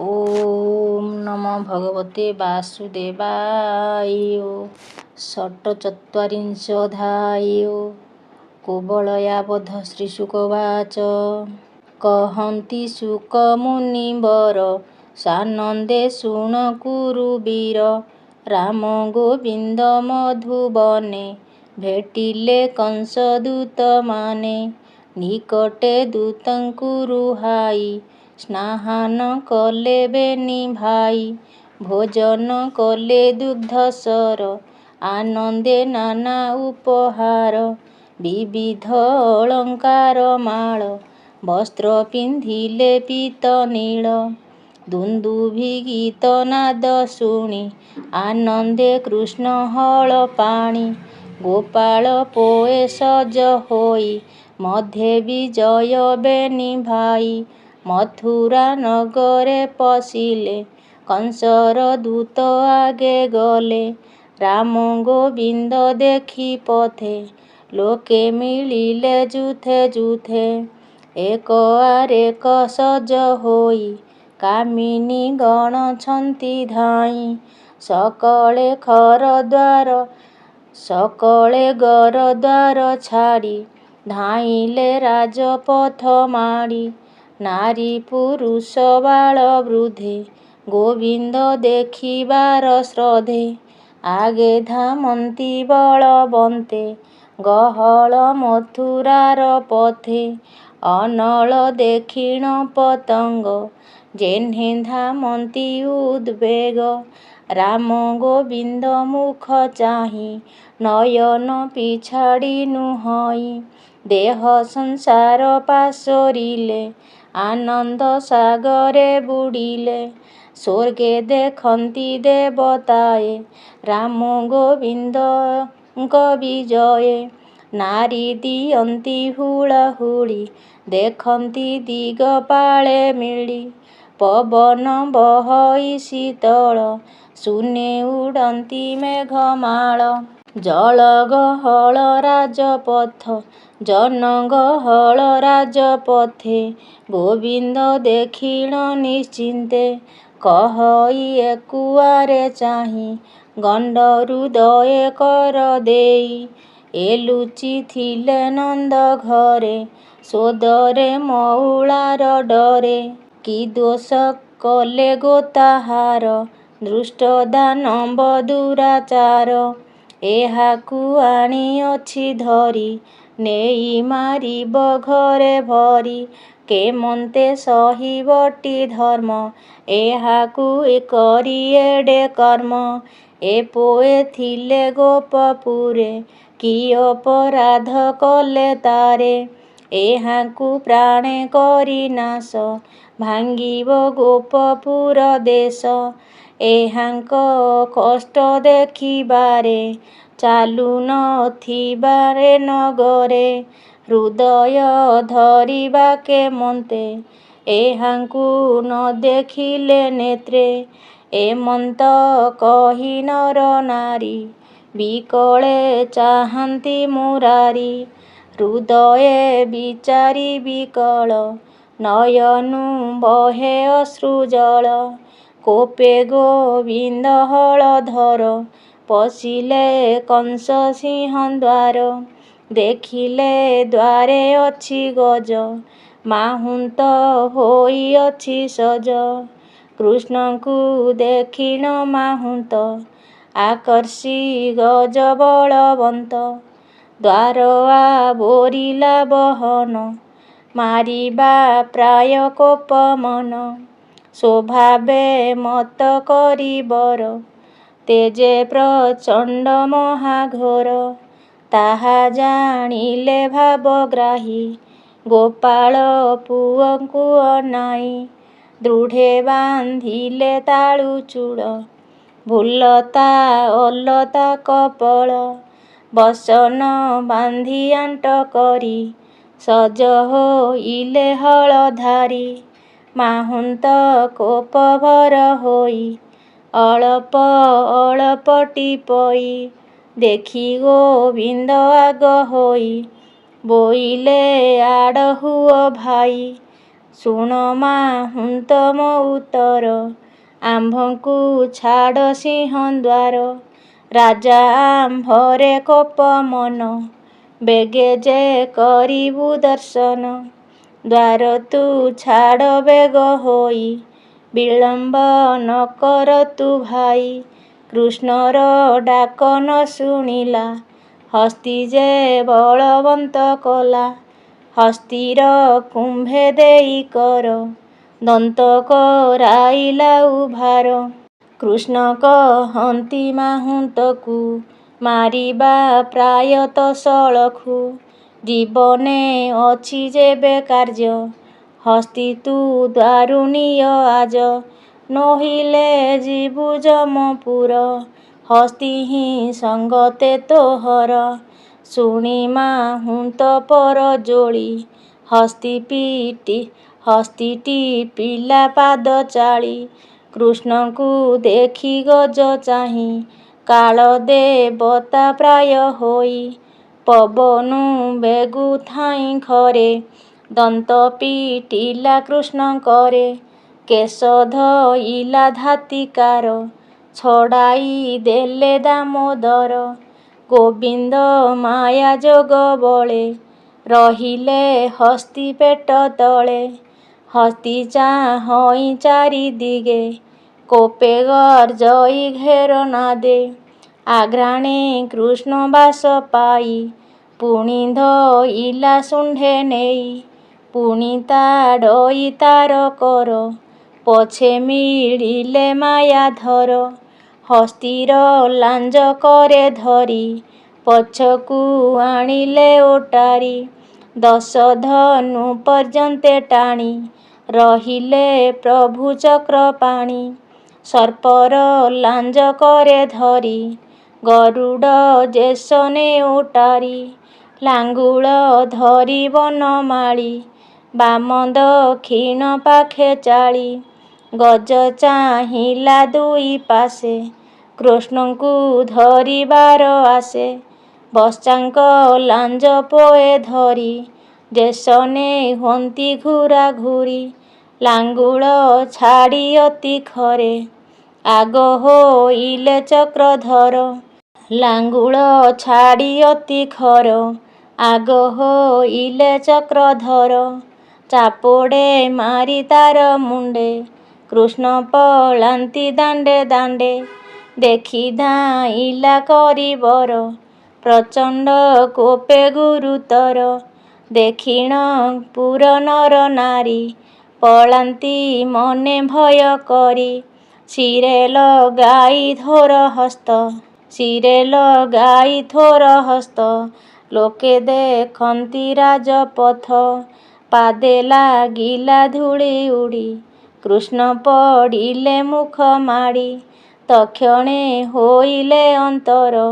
ओम नमो भगवते वासुदेवाय। षट्चत्वारिंशोऽध्याय। कुवलयावध श्रीशुकवाच। कहन्ति शुकमुनिवर सानन्दे शृण कुरुवीर। राम गोविन्द मधुबने भेटिले कंसदूतमाने। निकटे दूतଙ୍କୁ ରୁହାଇ ସ୍ନାହାନ କଲେ ବେନି ଭାଇ। ଭୋଜନ କଲେ ଦୁଗ୍ଧସର ଆନନ୍ଦେ ନାନା ଉପହାର। ବିବିଧ ଅଳଙ୍କାର ମାଳ ବସ୍ତ୍ର ପିନ୍ଧିଲେ ପୀତ ନୀଳ। ଦୁନ୍ଦୁଭି ଗୀତ ନାଦ ଶୁଣି ଆନନ୍ଦେ କୃଷ୍ଣ ହଳ ପାଣି। ଗୋପାଳ ପୋଏ ସଜ ହୋଇ ମଧ୍ୟେ ବିଜୟ ବେନି ଭାଇ। ମଥୁରା ନଗରେ ପଶିଲେ କଂସର ଦୂତ ଆଗେ ଗଲେ। ରାମ ଗୋବିନ୍ଦ ଦେଖି ପଥେ ଲୋକେ ମିଳିଲେ ଯୁଥେ ଯୁଥେ। ଏକ ଆରେକ ସଜ ହୋଇ କାମିନୀ ଗଣ ଛନ୍ତି ଧାଇଁ। ସକଳେ ଗର ଦ୍ୱାର ଛାଡ଼ି ଧାଇଁଲେ ରାଜପଥ ମାଡ଼ି। ନାରୀ ପୁରୁଷ ବାଳ ବୃଦ୍ଧେ ଗୋବିନ୍ଦ ଦେଖିବାର ଶ୍ରଦ୍ଧେ। ଆଗେ ଧାମନ୍ତି ବଳବନ୍ତେ ଗହଳ ମଥୁରାର ପଥେ। ଅନଳ ଦେଖିଣ ପତଙ୍ଗ ଯେହ୍ନେ ଧାମନ୍ତି ଉଦ୍ବେଗ। ରାମ ଗୋବିନ୍ଦ ମୁଖ ଚାହିଁ ନୟନ ପିଛାଡ଼ି ନୁହଁଇ। ଦେହ ସଂସାର ପାଶୋରିଲେ ଆନନ୍ଦ ସାଗରେ ବୁଡ଼ିଲେ। ସ୍ୱର୍ଗେ ଦେଖନ୍ତି ଦେବତାଏ ରାମ ଗୋବିନ୍ଦଙ୍କ ବିଜୟେ। ନାରୀ ଦିଅନ୍ତି ହୁଳହୁଳି ଦେଖନ୍ତି ଦିଗପାଳେ ମିଳି। ପବନ ବହଇ ଶୀତଳ ଶୂନେ ଉଡ଼ନ୍ତି ମେଘମାଳ। ଜଳଗହଳ ରାଜପଥ ଜନଗହଳ ରାଜପଥେ। ଗୋବିନ୍ଦ ଦେଖିଣ ନିଶ୍ଚିନ୍ତେ କହଇ ଏକୁଆରେ ଚାହିଁ। ଗଣ୍ଡ ହୃଦୟେ କର ଦେଇ ଏ ଲୁଚିଥିଲେ ନନ୍ଦ ଘରେ। ଶୋଦରେ ମଉଳାର ଡରେ କି ଦୋଷ କଲେ ଗୋ ତାହାର। ଦୃଷ୍ଟ ଦାନବ ଦୁରାଚାର ଏହାକୁ ଆଣିଅଛି ଧରି। ନେଇ ମାରିବ ଘରେ ଭରି କେମନ୍ତେ ସହିବଟି ଧର୍ମ। ଏହାକୁ କରି ଏଡ଼େ କର୍ମ। ଏ ପୋଏ ଥିଲେ ଗୋପପୁରେ କି ଅପରାଧ କଲେ ତାରେ। ଏହାଙ୍କୁ ପ୍ରାଣେ କରି ନାଶ ଭାଙ୍ଗିବ ଗୋପପୁର ଦେଶ। ଏହାଙ୍କ କଷ୍ଟ ଦେଖିବାରେ ଚାଲୁ ନଥିବାରେ ନଗରେ। ହୃଦୟ ଧରିବା କେମନ୍ତେ ଏହାଙ୍କୁ ନ ଦେଖିଲେ ନେତ୍ରେ। ଏମନ୍ତ କହି ନର ନାରୀ ବିକଳେ ଚାହାନ୍ତି ମୁରାରି। ହୃଦୟେ ବିଚାରି ବିକଳ ନୟନୁ ବହେ ଅଶ୍ରୁ ଜଳ। କୋପେ ଗୋବିନ୍ଦ ହଳଧର ପଶିଲେ କଂସ ସିଂହଦ୍ୱାର। ଦେଖିଲେ ଦ୍ୱାରେ ଅଛି ଗଜ ମାହୁନ୍ତ ହୋଇଅଛି ସଜ। କୃଷ୍ଣଙ୍କୁ ଦେଖିଣ ମାହୁନ୍ତ ଆକର୍ଷି ଗଜ ବଳବନ୍ତ। ଦ୍ୱାର ଆବୋରିଲା ବହନ ମାରିବା ପ୍ରାୟ କୋପ ମନ। ସ୍ୱଭାବେ ମତ୍ତ କରି ବର ତେଜେ ପ୍ରଚଣ୍ଡ ମହାଘୋର। ତାହା ଜାଣିଲେ ଭାବଗ୍ରାହୀ ଗୋପାଳ ପୁଅଙ୍କୁ ଅନାଇ। ଦୃଢ଼େ ବାନ୍ଧିଲେ ତାଳୁଚୂଳ ଭ୍ରୁଲତା ଅଲତା କପୋଳ। ବସନ ବାନ୍ଧି ଆଣ୍ଟ କରି ସଜ ହୋଇଲେ ହଳଧାରୀ। ମାହୁନ୍ତ କୋପଭର ହୋଇ ଅଳପ ଅଳପ ଟିପଇ। ଦେଖି ଗୋବିନ୍ଦ ଆଗ ହୋଇ ବୋଇଲେ ଆଡ଼ ହୁଅ ଭାଇ। ଶୁଣ ମାହୁନ୍ତ ମୋ ଉତ୍ତର, ଆମ୍ଭଙ୍କୁ ଛାଡ଼ ସିଂହଦ୍ୱାର। ରାଜା ଆମ୍ଭରେ କୋପ ମନ, ବେଗେ ଯେ କରିବୁ ଦର୍ଶନ। ଦ୍ୱାର ତୁ ଛାଡ଼ ବେଗ ହୋଇ, ବିଳମ୍ବ ନ କର ତୁ ଭାଇ। କୃଷ୍ଣର ଡାକ ନ ଶୁଣିଲା, ହସ୍ତୀ ଯେ ବଳବନ୍ତ କଲା। ହସ୍ତୀର କୁମ୍ଭେ ଦେଇ କର, ଦନ୍ତ କରାଇଲା ଉଭାର। କୃଷ୍ଣ କହନ୍ତି ମାହୁନ୍ତକୁ, ମାରିବା ପ୍ରାୟତଃ ସଳଖୁ। ଜୀବନେ ଅଛି ଯେବେ କାର୍ଯ୍ୟ, ହସ୍ତୀ ତୁ ଦ୍ୱାରୁ ନିଅ ଆଜ। ନୋହିଲେ ଯିବୁ ଯମପୁର, ହସ୍ତୀ ହିଁ ସଙ୍ଗତେ ତୋହର। ଶୁଣି ମାହୁନ୍ତ ପର ଯୋଳି, ହସ୍ତୀଟି ପିଲା ପାଦ ଚାଳି। କୃଷ୍ଣଙ୍କୁ ଦେଖି ଗଜ ଚାହିଁ, କାଳ ଦେବତା ପ୍ରାୟ ହୋଇ। ପବନୁ ବେଗୁ ଥାଇଁ ଘରେ, ଦନ୍ତ ପିଟିଲା କୃଷ୍ଣଙ୍କରେ। କେଶ ଧଇଲା ଧାତିକାର, ଛଡ଼ାଇ ଦେଲେ ଦାମୋଦର। ଗୋବିନ୍ଦ ମାୟା ଯୋଗ ବଳେ, ରହିଲେ ହସ୍ତୀ ପେଟ ତଳେ। ହସ୍ତୀ ଚାହଇଁ ଚାରିଦିଗେ, କୋପେ ଗର୍ଜଇ ଘେର ନାଦେ। ଆଘ୍ରାଣେ କୃଷ୍ଣ ବାସ ପାଇ, ପୁଣି ଧଇଲା ଶୁଣ୍ଢେ ନେଇ। ପୁଣି ତାଡ଼ଇ ତାର କର, ପଛେ ମିଳିଲେ ମାୟାଧର। ହସ୍ତୀର ଲାଞ୍ଜ କରେ ଧରି, ପଛକୁ ଆଣିଲେ ଓଟାରି। 10 ଧନୁ ପର୍ଯ୍ୟନ୍ତେ ଟାଣି, ରହିଲେ ପ୍ରଭୁ ଚକ୍ରପାଣି। ସର୍ପର ଲାଞ୍ଜ କରେ ଧରି, ଗରୁଡ଼ ଯେଶନେ ଓଟାରି। ଲାଙ୍ଗୁଳ ଧରି ବନମାଳି, ବାମ ଦକ୍ଷିଣ ପାଖେ ଚାଳି। ଗଜ ଚାହିଁଲା ଦୁଇ ପାଶେ, କୃଷ୍ଣଙ୍କୁ ଧରିବାର ଆଶେ। ବତ୍ସାଙ୍କ ଲାଞ୍ଜ ପୋଏ ଧରି, ଯେଶନେ ହୁଅନ୍ତି ଘୂରା ଘୂରି। ଲାଙ୍ଗୁଳ ଛାଡ଼ି ଅତି ଖରେ, ଆଗ ହୋଇଲେ ଚକ୍ରଧର। ଲାଙ୍ଗୁଳ ଛାଡ଼ି ଅତି ଖର, ଆଗ ହୋଇଲେ ଚକ୍ରଧର। ଚାପଡ଼େ ମାରି ତାର ମୁଣ୍ଡେ, କୃଷ୍ଣ ପଳାନ୍ତି ଦାଣ୍ଡେ ଦାଣ୍ଡେ। ଦେଖି ଧାଇଁଲା କରିବର, ପ୍ରଚଣ୍ଡ କୋପେ ଗୁରୁତର। ଦେଖିଣ ପୁର ନର ନାରୀ, ପଳାନ୍ତି ମନେ ଭୟ କରି। ଶିରେ ଲଗାଇ ଥୋର ହସ୍ତ, ଶିରେ ଲଗାଇ ଥୋର ହସ୍ତ। ଲୋକେ ଦେଖନ୍ତି ରାଜପଥ, ପାଦେ ଲାଗିଲା ଧୂଳି ଉଡ଼ି। କୃଷ୍ଣ ପଡ଼ିଲେ ମୁଖ ମାଡ଼ି, ତକ୍ଷଣେ ହୋଇଲେ ଅନ୍ତର।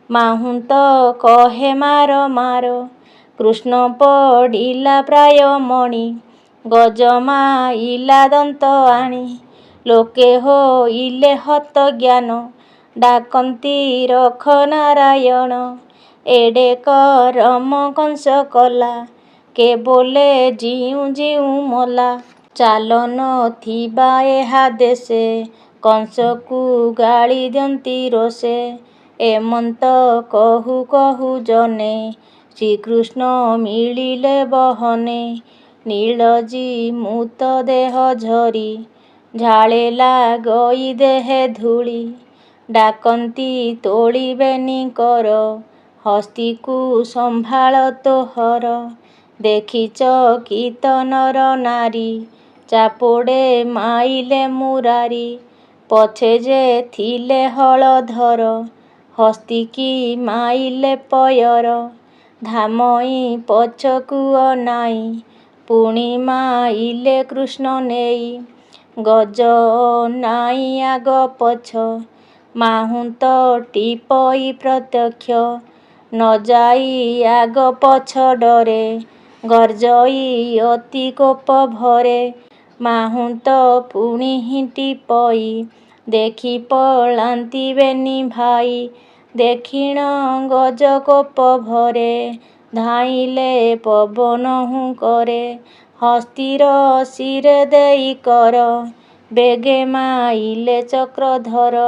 ମାହୁନ୍ତ କହେ ମାର ମାର, କୃଷ୍ଣ ପଡ଼ିଲା ପ୍ରାୟ ମଣି। ଗଜ ମାଇଲା ଦନ୍ତ ଆଣି, ଲୋକେ ହୋଇଲେ ହତ ଜ୍ଞାନ। ଡାକନ୍ତି ରଖ ନାରାୟଣ, ଏଡ଼େ କରମ କଂସ କଲା। କେବୋଲେ ଜିଉଁ ଜିଉଁ ମଲା। ଚାଲ ନଥିବା ଏହା ଦେଶେ, କଂସକୁ ଗାଳି ଦିଅନ୍ତି ରୋଷେ। ଏମନ୍ତ କହୁ କହୁ ଜନେ, ଶ୍ରୀକୃଷ୍ଣ ମିଳିଲେ ବହନେ। ନୀଳଜୀମୂତ ଦେହ ଝରି, ଝାଳେ ଲାଗଇ ଦେହେ ଧୂଳି। ଡାକନ୍ତି ତୋଳିବେନି କର, ହସ୍ତୀକୁ ସମ୍ଭାଳ ତୋହର। ଦେଖି ଚକିତ ନର ନାରୀ, ଚାପଡ଼େ ମାଇଲେ ମୁରାରି। ପଛେ ଯେ ଥିଲେ ହଳଧର, ହସ୍ତୀକି ମାଇଲେ ପୟର। ଧାମଇ ପଛକୁ ଅନାଇ, ପୁଣି ମାଇଲେ କୃଷ୍ଣ ନେଇ। ଗଜ ଅନାଇ ଆଗ ପଛ, ମାହୁନ୍ତ ଟିପଇ ପ୍ରତ୍ୟକ୍ଷ। ନ ଯାଇ ଆଗ ପଛ ଡରେ, ଗର୍ଜଇ ଅତି କୋପ ଭରେ। ମାହୁନ୍ତ ପୁଣି ହିଁ ଟିପଇ, ଦେଖି ପଳାନ୍ତି ବେନି ଭାଇ। ଦେଖିଣ ଗଜ କୋପ ଭରେ, ଧାଇଁଲେ ପବନ ହୁଙ୍କରେ। ହସ୍ତିର ଶିରେ ଦେଇ କର, ବେଗେ ମାଇଲେ ଚକ୍ରଧର।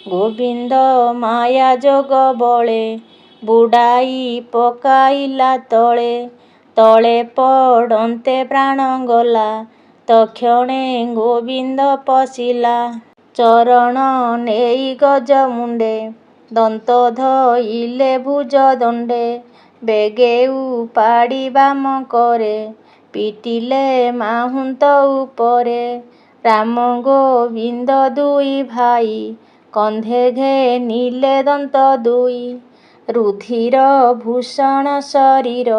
ଗୋବିନ୍ଦ ମାୟା ଯୋଗ ବଳେ, ବୁଡ଼ାଇ ପକାଇଲା ତଳେ। ତଳେ ପଡ଼ନ୍ତେ ପ୍ରାଣ ଗଲା, ତକ୍ଷଣେ ଗୋବିନ୍ଦ ପଶିଲା। ଚରଣ ନେଇ ଗଜ ମୁଣ୍ଡେ, ଦନ୍ତ ଧଇଲେ ଭୁଜ ଦଣ୍ଡେ। ବେଗେ ଉପାଡ଼ି ବାମ କରେ, ପିଟିଲେ ମାହୁନ୍ତ ଉପରେ। ରାମ ଗୋବିନ୍ଦ ଦୁଇ ଭାଇ, କନ୍ଧେ ଘେନିଲେ ଦନ୍ତ ଦୁଇ। ରୁଧିର ଭୂଷଣ ଶରୀର,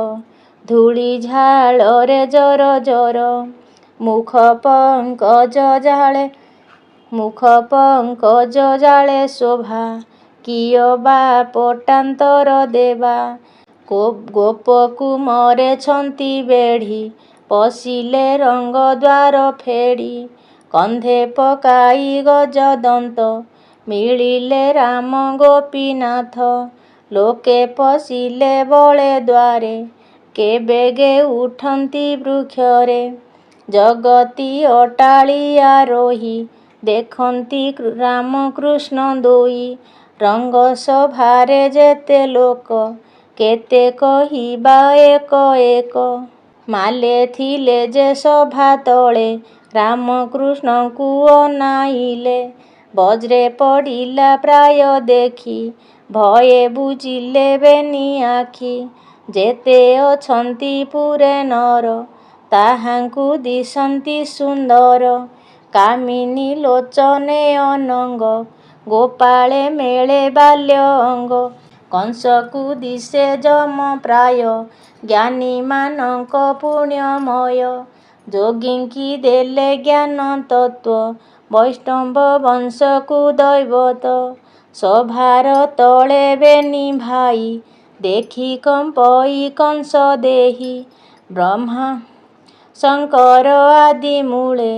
ଧୂଳି ଝାଳରେ ଜର ଜର। ମୁଖ ପଙ୍କଜ ଜାଳେ ଶୋଭା, କିଏ ବା ପଟାନ୍ତର ଦେବା। ଗୋପକୁମରେ ଛନ୍ତି ବେଢ଼ି, ପଶିଲେ ରଙ୍ଗ ଦ୍ୱାର ଫେଡ଼ି। କନ୍ଧେ ପକାଇ ଗଜ ଦନ୍ତ, ମିଳିଲେ ରାମ ଗୋପୀନାଥ। ଲୋକେ ପଶିଲେ ବଳେ ଦ୍ୱାରେ, କେବେଗେ ଉଠନ୍ତି ବୃକ୍ଷରେ। ଜଗତି ଅଟ୍ଟାଳିଆ ରୋହି, ଦେଖନ୍ତି ରାମକୃଷ୍ଣ ଦୁଇ। ରଙ୍ଗ ସଭାରେ ଯେତେ ଲୋକ, କେତେ କହିବା ଏକ ଏକ। ମାଲେ ଥିଲେ ଯେ ସଭା ତଳେ, ରାମକୃଷ୍ଣଙ୍କୁ ଅନାଇଲେ। ବଜ୍ରେ ପଡ଼ିଲା ପ୍ରାୟ ଦେଖି, ଭୟେ ବୁଜିଲେ ବେନି ଆଖି। ଯେତେ ଅଛନ୍ତି ପୁରେ ନର, ତାହାଙ୍କୁ ଦିଶନ୍ତି ସୁନ୍ଦର। କାମିନୀ ଲୋଚନେ ଅନଙ୍ଗ, ଗୋପାଳେ ମେଳେ ବାଲ୍ୟ ଅଙ୍ଗ। କଂସକୁ ଦିଶେ ଯମ ପ୍ରାୟ, ଜ୍ଞାନୀମାନଙ୍କ ପୁଣ୍ୟମୟ। ଯୋଗୀଙ୍କି ଦେଲେ ଜ୍ଞାନ ତତ୍ତ୍ୱ, ବୈଷ୍ଣବ ବଂଶକୁ ଦୈବତ। ସଭାର ତଳେ ବେନି ଭାଇ, ଦେଖି କମ୍ପଇ କଂସ ଦେହି। ବ୍ରହ୍ମା ଶଙ୍କର ଆଦି ମୂଳେ,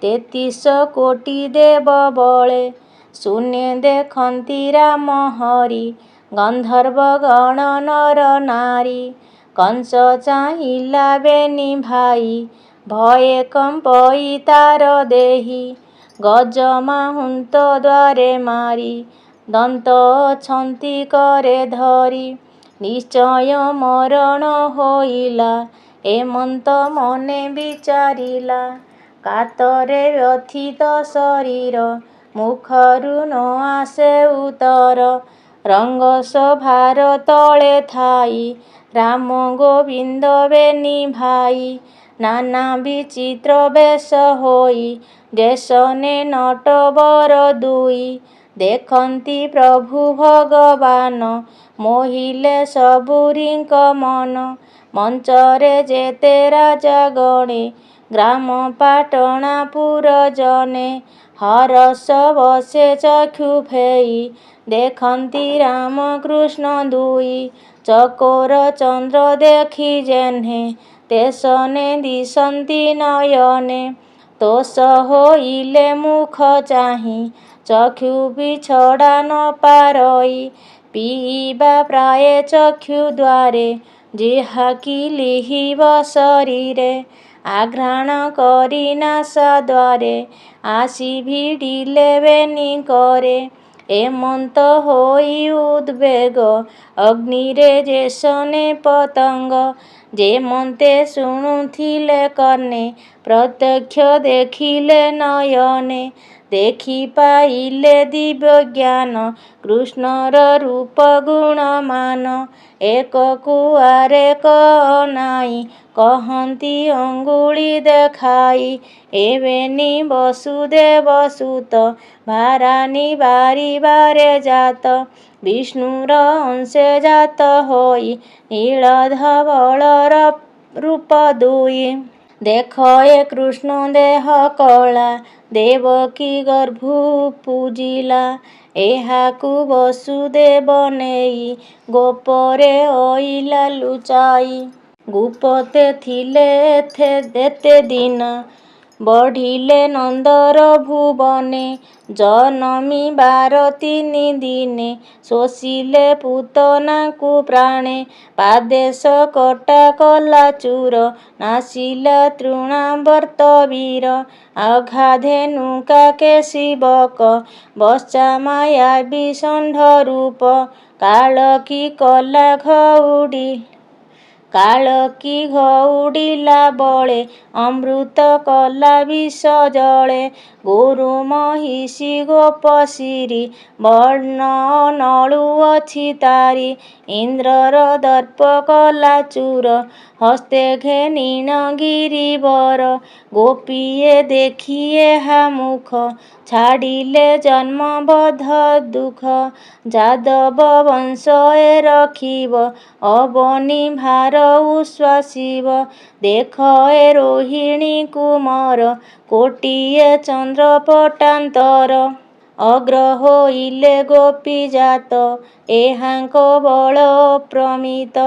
33 କୋଟି ଦେବ ବଳେ। ଶୂନ୍ୟେ ଦେଖନ୍ତି ରାମ ହରି, ଗନ୍ଧର୍ବ ଗଣ ନର ନାରୀ। କଂସ ଚାହିଁଲା ବେନି ଭାଇ, ଭୟେ କମ୍ପଇ ତାର ଦେହି। ଗଜ ମାହୁନ୍ତ ଦ୍ୱାରେ ମାରି, ଦନ୍ତ ଅଛନ୍ତି କରେ ଧରି। ନିଶ୍ଚୟ ମରଣ ହୋଇଲା, ଏମନ୍ତ ମନେ ବିଚାରିଲା। କାତରେ ବ୍ୟଥିତ ଶରୀର, ମୁଖରୁ ନ ଆସେ ଉତ୍ତର। ରଙ୍ଗ ସଭାର ତଳେ ଥାଇ, ରାମ ଗୋବିନ୍ଦ ବେନି ଭାଇ। ନାନା ବିଚିତ୍ର ବେଶ ହୋଇ, ଦେଶନେ ନଟବର ଦୁଇ। ଦେଖନ୍ତି ପ୍ରଭୁ ଭଗବାନ, ମୋହିଲେ ସବୁରିଙ୍କ ମନ। ମଞ୍ଚରେ ଯେତେ ରାଜା ଗଣେ, ଗ୍ରାମ ପାଟଣା ପୁର ଜନେ। ହରଷ ବସେ ଚକ୍ଷୁ ଫେଇ, ଦେଖନ୍ତି ରାମକୃଷ୍ଣ ଦୁଇ। ଚକୋର ଚନ୍ଦ୍ର ଦେଖି ଯେହ୍ନେ, ତେସନେ ଦିଶନ୍ତି ନୟନେ। ତୋଷ ହୋଇଲେ ମୁଖ ଚାହିଁ, ଚକ୍ଷୁ ବିଛଡ଼ା ନ ପାରଇ। ପିଇବା ପ୍ରାୟେ ଚକ୍ଷୁ ଦ୍ୱାରେ, ଯିହାକି ଲିହିବ ଶରୀରେ। ଆଘ୍ରାଣ କରି ନାସା ଦ୍ୱାରେ, ଆସି ଭିଡ଼ିଲେ ବେନି କରେ। ଏମନ୍ତ ହୋଇ ଉଦ୍ବେଗ, ଅଗ୍ନିରେ ଯେସନେ ପତଙ୍ଗ। ଯେମନ୍ତେ ଶୁଣୁଥିଲେ କର୍ଣ୍ଣେ, ପ୍ରତ୍ୟକ୍ଷ ଦେଖିଲେ ନୟନେ। ଦେଖି ପାଇଲେ ଦିବ୍ୟଜ୍ଞାନ, କୃଷ୍ଣର ରୂପ ଗୁଣ ମାନ। ଏକକୁ ଆରେକ ଅନାଇ, କହନ୍ତି ଅଙ୍ଗୁଳି ଦେଖାଇ। ଏ ବେନି ବସୁଦେବ ସୁତ, ବାରାନୀ ବାରିବାରେ ଜାତ। ବିଷ୍ଣୁର ଅଂଶେ ଜାତ ହୋଇ, ନୀଳଧବଳର ରୂପ ଦୁଇ। ଦେଖ ଏ କୃଷ୍ଣ ଦେହ କଳା, ଦେବକୀ ଗର୍ଭୁ ପୂଜିଲା। ଏହାକୁ ବସୁଦେବ ନେଇ, ଗୋପରେ ଅଇଲା ଲୁଚାଇ। ଗୁପତେ ଥିଲେ ଏତେ ଦିନ, ବଢ଼ିଲେ ନନ୍ଦର ଭୁବନେ, ଜନମି 12 ଦିନେ। ଶୋଷିଲେ ପୂତନାକୁ ପ୍ରାଣେ, ପାଦେଶ କଟା କଲା ଚୂର। ନାସିଲା ତୃଣାବର୍ତ୍ତ ବୀର, ଅଗାଧେନୁ କାକେଶୀ ବକ। ବତ୍ସା ମାୟାବୀ ଷଣ୍ଢ ରୂପ, କାଳକୀ କଲା ଘଉଡ଼ି। କାଳକୀ ଘଉଡ଼ିଲା ବଳେ, ଅମୃତ କଲା ବିଷ ଜଳେ। ଗୋରୁ ମହିଷି ଗୋପ ଶିରୀ, ବର୍ଣ୍ଣ ନଳୁ ଅଛି ତାରି। ଇନ୍ଦ୍ରର ଦର୍ପ କଲା ଚୂର, ହସ୍ତେ ଘେନିଣ ଗିରିବର। ଗୋପୀଏ ଦେଖି ଏହା ମୁଖ, ଛାଡ଼ିଲେ ଜନ୍ମ ବଧ ଦୁଃଖ। ଯାଦବ ବଂଶ ଏ ରଖିବ, ଅବନୀ ଭାର ଉଶ୍ୱାସିବ। ଦେଖ ଏ ରୋହିଣୀ କୁମର, କୋଟିଏ ଚନ୍ଦ୍ର ପଟାନ୍ତର। ଅଗ୍ର ହୋଇଲେ ଗୋପୀ ଜାତ, ଏହାଙ୍କ ବଳ ଅପ୍ରମିତ।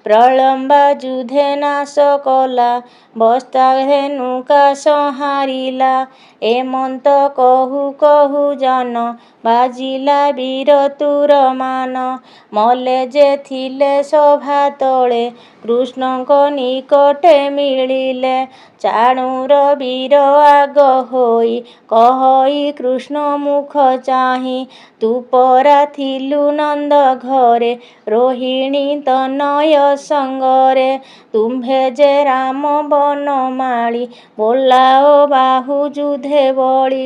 ପ୍ରଳମ୍ବା ଯୁଧେ ନାଶ କଲା, ବତ୍ସାଧେନୁକା ସଂହାରିଲା। ଏମନ୍ତ କହୁ କହୁ ଜନ, ବାଜିଲା ବୀର ତୁର ମାନ। ମଲେ ଯେ ଥିଲେ ସଭା ତଳେ, କୃଷ୍ଣଙ୍କ ନିକଟେ ମିଳିଲେ। ଚାଣୁର ବୀର ଆଗ ହୋଇ, କହଇ କୃଷ୍ଣ ମୁଖ ଚାହିଁ। ତୁ ପରା ଥିଲୁ ନନ୍ଦ ଘରେ, ରୋହିଣୀ ତନୟ ସଙ୍ଗରେ। ତୁମ୍ଭେ ଯେ ରାମ ବନମାଳି, ବୋଲାଅ ବାହୁ ଯୁଧେ ବଳି।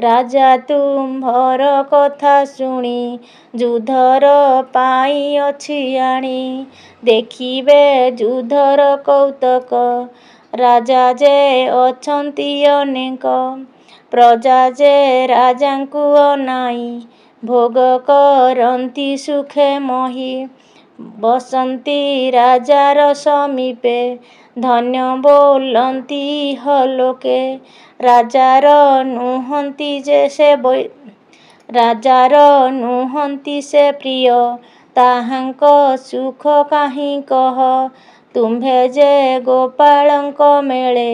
ରାଜା ତୁମ୍ଭର କଥା ଶୁଣି, ଯୁଦ୍ଧର ପାଇଁ ଅଛି ଆଣି। ଦେଖିବେ ଯୁଦ୍ଧର କୌତକ, ରାଜା ଯେ ଅଛନ୍ତି ଅନେକ। ପ୍ରଜା ଯେ ରାଜାଙ୍କୁ ଅନାଇ, ଭୋଗ କରନ୍ତି ସୁଖେ ମହି। ବସନ୍ତି ରାଜାର ସମୀପେ, ଧନ୍ୟ ବୋଲନ୍ତି ଇହଲୋକେ। ରାଜାର ନୁହନ୍ତି ସେ ପ୍ରିୟ, ତାହାଙ୍କ ସୁଖ କାହିଁ କହ। ତୁମ୍ଭେ ଯେ ଗୋପାଳଙ୍କ ମେଳେ,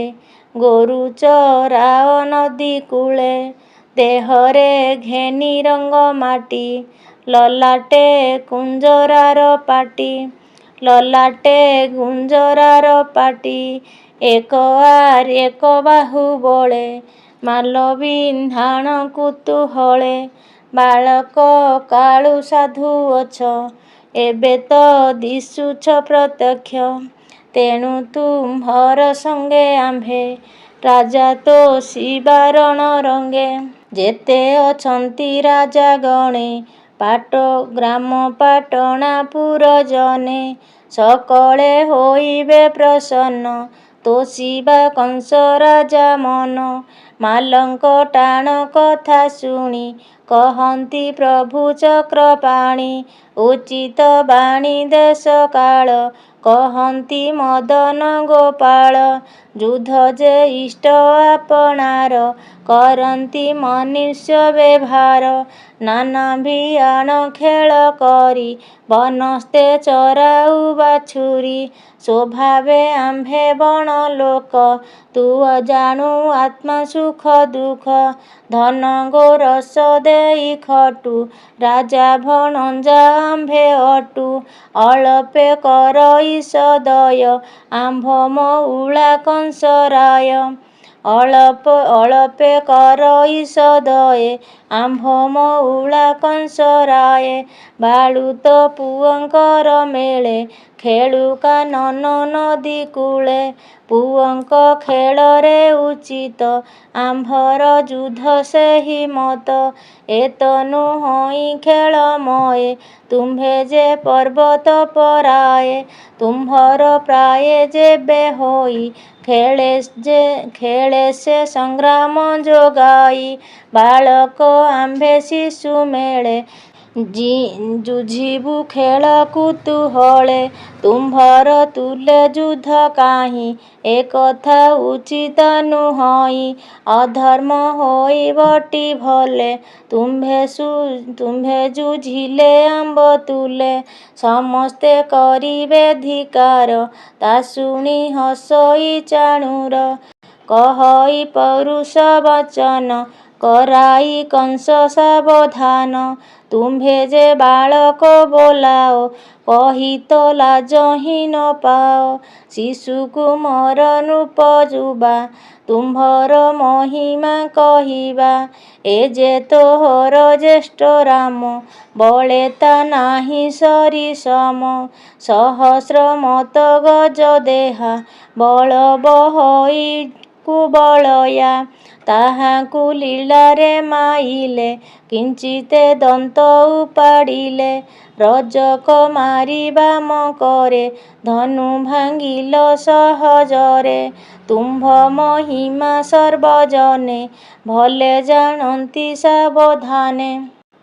ଗୋରୁ ଚରାଅ ନଦୀ କୂଳେ। ଦେହରେ ଘେନି ରଙ୍ଗ ମାଟି, ଲଲାଟେ କୁଞ୍ଜରାର ପାଟି। ଲଲାଟେ କୁଞ୍ଜରାର ପାଟି, ଏକ ଏକ ବାହୁ ବଳେ। ମାଲବିନ୍ଧାଣ କୁତୁହଳେ, ବାଳକ କାଳୁ ସାଧୁ ଅଛ। ଏବେ ତ ଦିଶୁଛ ପ୍ରତ୍ୟକ୍ଷ, ତେଣୁ ତୁମ୍ଭର ସଙ୍ଗେ ଆମ୍ଭେ। ରାଜା ତୋଷିବା ରଣରଙ୍ଗେ, ଯେତେ ଅଛନ୍ତି ରାଜା ଗଣେ। ଗ୍ରାମ ପାଟଣା ପୁର ଜନେ, ସକଳେ ହୋଇବେ ପ୍ରସନ୍ନ। ତୋଷିବା କଂସ ରାଜା ମନ। ମାଲଙ୍କ ଟାଣ କଥା ଶୁଣି, କହନ୍ତି ପ୍ରଭୁ ଚକ୍ରପାଣି। ଉଚିତ ବାଣୀ ଦେଶ କାଳ, କହନ୍ତି ମଦନ ଗୋପାଳ। ଯୁଦ୍ଧ ଯେ ଇଷ୍ଟ ଆପଣାର, କରନ୍ତି ମନୁଷ୍ୟ ବ୍ୟଭାର। ନାନା ଭିଆଣ ଖେଳ କରି, ବନସ୍ତେ ଚରାଉ ବାଛୁରୀ। ସ୍ୱଭାବେ ଆମ୍ଭେ ବଣ ଲୋକ, ତୁ ଜାଣୁ ଆତ୍ମା ସୁଖ ଦୁଃଖ। ଧନ ଗୋରସ ଦେଇ ଖଟୁ, ରାଜା ଭଣଜା ଆମ୍ଭେ ଅଟୁ। ଅଳପେ କର ଈଶ ଦୟ, ଆମ୍ଭ ମଉଳା କଂସ ରାୟ। ଅଳପେ କର ଈଶ ଦୟେ, ଆମ୍ଭ ମଉଳା କଂସ ରାୟେ। ବାଳୁତ ପୁଅଙ୍କର ମେଳେ, ଖେଳୁ କାନନ ନଦୀ କୂଳେ। ପୁଅଙ୍କ ଖେଳରେ ଉଚିତ, ଆମ୍ଭର ଯୁଦ୍ଧ ସେହି ମତ। ଏତ ନୁହଁଇ ଖେଳମୟେ, ତୁମ୍ଭେ ଯେ ପର୍ବତ ପରାୟେ। ତୁମ୍ଭର ପ୍ରାୟେ ଯେବେ ହୋଇ, ଖେଳେ ସେ ସଂଗ୍ରାମ ଯୋଗାଇ। ବାଳକ ଆମ୍ଭେ ଶିଶୁ ମେଳେ, ଯୁଝିବୁ ଖେଳ କୁତୁହଳେ। ତୁମ୍ଭର ତୁଲେ ଯୁଦ୍ଧ କାହିଁ, ଏକଥା ଉଚିତ ନୁହଁଇ। ଅଧର୍ମ ହୋଇ ବଟି ଭଲେ, ତୁମ୍ଭେ ଯୁଝିଲେ ଆମ୍ବ ତୁଲେ। ସମସ୍ତେ କରିବେ ଧିକ୍କାର, ତା ଶୁଣି ହସଇ ଚାଣୁର। कहई पौरुष वचन कराई कंस सावधान। तुम्भे जे बालक बोलाओ कही तो लाजही न पाओ। शिशु कुमार नृप जुबा तुम्भर महिमा କହିବା। ଏ ଯେ ତୋହର ଜ୍ୟେଷ୍ଠ ରାମ ବଳେ ତା ନାହିଁ ସରିସମ। ସହସ୍ର ମତ ଗଜ ଦେହା ବଳବହଇ କୁବଳୟା। ତାହାକୁ ଲୀଳାରେ ମାଇଲେ କିଞ୍ଚିତେ ଦନ୍ତ ଉପାଡ଼ିଲେ। ରଜକ ମାରି ବାମ କରେ ଧନୁ ଭାଙ୍ଗିଲ ସହଜରେ। ତୁମ୍ଭ ମହିମା ସର୍ବଜନେ ଭଲେ ଜାଣନ୍ତି ସାବଧାନେ।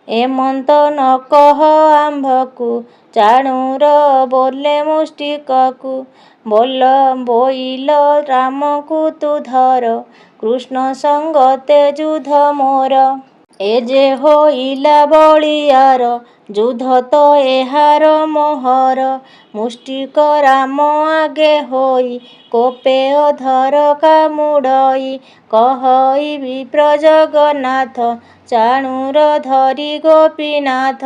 ଏମନ୍ତ ନ କହ ଆମ୍ଭକୁ ଚାଣୁର ବୋଲେ ମୁଷ୍ଟିକକୁ। ବୋଇଲ ରାମକୁ ତୁ ଧର କୃଷ୍ଣ ସଙ୍ଗତେ ଯୁଦ୍ଧ ମୋର। ଏ ଯେ ହୋଇଲା ବଳିୟାର ଯୁଦ୍ଧ ତ ଏହାର ମୋହର। ମୁଷ୍ଟିକ ରାମ ଆଗେ ହୋଇ କୋପେ ଅଧର କାମୁଡ଼ଇ। କହଇ ବିପ୍ର ଜଗନ୍ନାଥ ଚାଣୁର ଧରି ଗୋପୀନାଥ।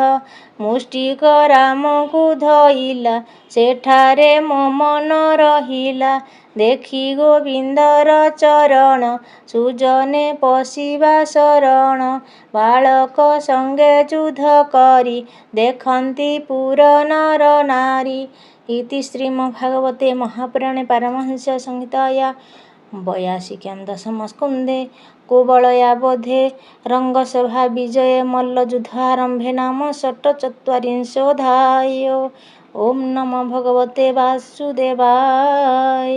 ମୁଷ୍ଟିକ ରାମକୁ ଧଇଲା ସେଠାରେ ମୋ ମନ ରହିଲା। ଦେଖି ଗୋବିନ୍ଦର ଚରଣ ସୁଜନେ ପଶିବା ଶରଣ। ବାଳକ ସଙ୍ଗେ ଯୁଦ୍ଧ କରି ଦେଖନ୍ତି ପୁର ନର ନାରୀ। ଇତି ଶ୍ରୀମଦ୍ଭାଗବତେ ମହାପୁରାଣେ ପାରମହଂସ ସଂହିତାୟା 82 ଦଶମ ସ୍କନ୍ଧେ କୁବଳୟା ବଧେ ରଙ୍ଗସଭା ବିଜୟେ ମଲ୍ଲଯୁଦ୍ଧ ଆରମ୍ଭେ ନାମ ଷଟ୍ଚତ୍ୱାରିଂଶୋऽଧ୍ୟାୟଃ। ଓಂ ନମୋ ଭଗବତେ ବାସୁଦେବାୟ।